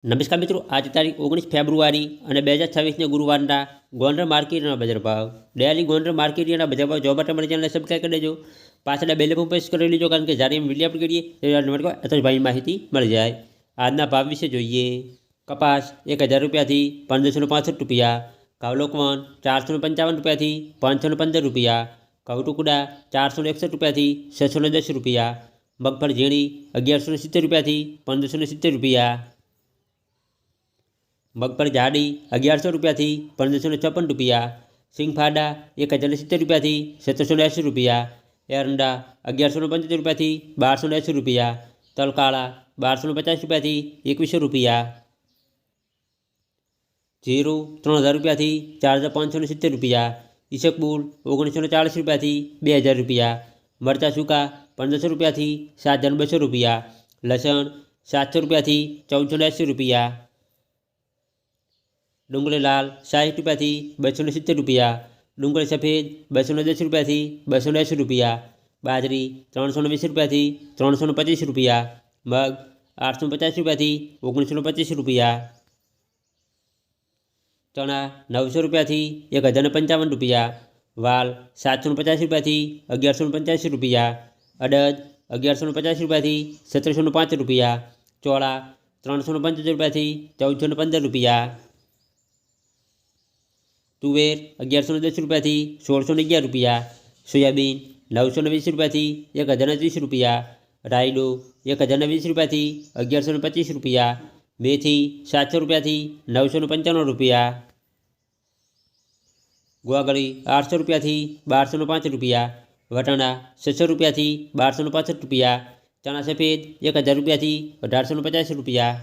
નમસ્કાર મિત્રો, આજે તારીખ 19 ફેબ્રુઆરી અને 2026 ગુરુવારના ગોંડલ માર્કેટના બજાર ભાવ. ડેલી ગોંડલ માર્કેટના બજાર ભાવ જોવા માટે મારી ચેનલને સબસ્ક્રાઈબ કરી દેજો. પાછળ બેલ પણ પ્રેસ કરી લેજો, કારણ કે જ્યારે એમ વિડીયો અપલોડ કરીએ ત્યારે ભાઈ માહિતી મળી જાય. આજના ભાવ વિશે જોઈએ. કપાસ 1000 રૂપિયાથી 1565 રૂપિયા, ઘઉં લોકવન 455 રૂપિયાથી 515 રૂપિયા, ઘઉં ટુકડા 461 રૂપિયાથી 610 રૂપિયા, મગફળી ઝીણી 1170 રૂપિયાથી 1570 રૂપિયા, મગફળી જાડી 1100 રૂપિયાથી 1556 રૂપિયા, સિંગફાડા 1070 રૂપિયાથી 1780 રૂપિયા, એરંડા 1175 રૂપિયાથી 1280 રૂપિયા, તલકાળા 1250 રૂપિયાથી 2100 રૂપિયા, જીરું 3000 રૂપિયાથી 4570 રૂપિયા, ઈસકબુલ 1940 રૂપિયાથી 2000 રૂપિયા, મરચાં સૂકા 1500 રૂપિયાથી 7200 રૂપિયા, લસણ 700 રૂપિયાથી 1480 રૂપિયા, ડુંગળી લાલ 60 રૂપિયાથી 270 રૂપિયા, ડુંગળી સફેદ 210 રૂપિયાથી 280 રૂપિયા, બાજરી 320 રૂપિયાથી 325 રૂપિયા, મગ 850 રૂપિયાથી 1925 રૂપિયા, ચણા 900 રૂપિયાથી 1055 રૂપિયા, વાલ 750 રૂપિયાથી 1185 રૂપિયા, અડદ 1150 રૂપિયાથી 1705 રૂપિયા, ચોળા 375 રૂપિયાથી 1415 રૂપિયા, તુવેર 1110 રૂપિયાથી 1611 રૂપિયા, સોયાબીન 920 રૂપિયાથી 1030 રૂપિયા, રાયડો 1020 રૂપિયાથી 1125 રૂપિયા, મેથી 700 રૂપિયાથી 995 રૂપિયા, ગુવાગળી 800 રૂપિયાથી 1205 રૂપિયા, વટાણા 600 રૂપિયાથી 1265 રૂપિયા, ચણા સફેદ 1000 રૂપિયાથી 1850 રૂપિયા.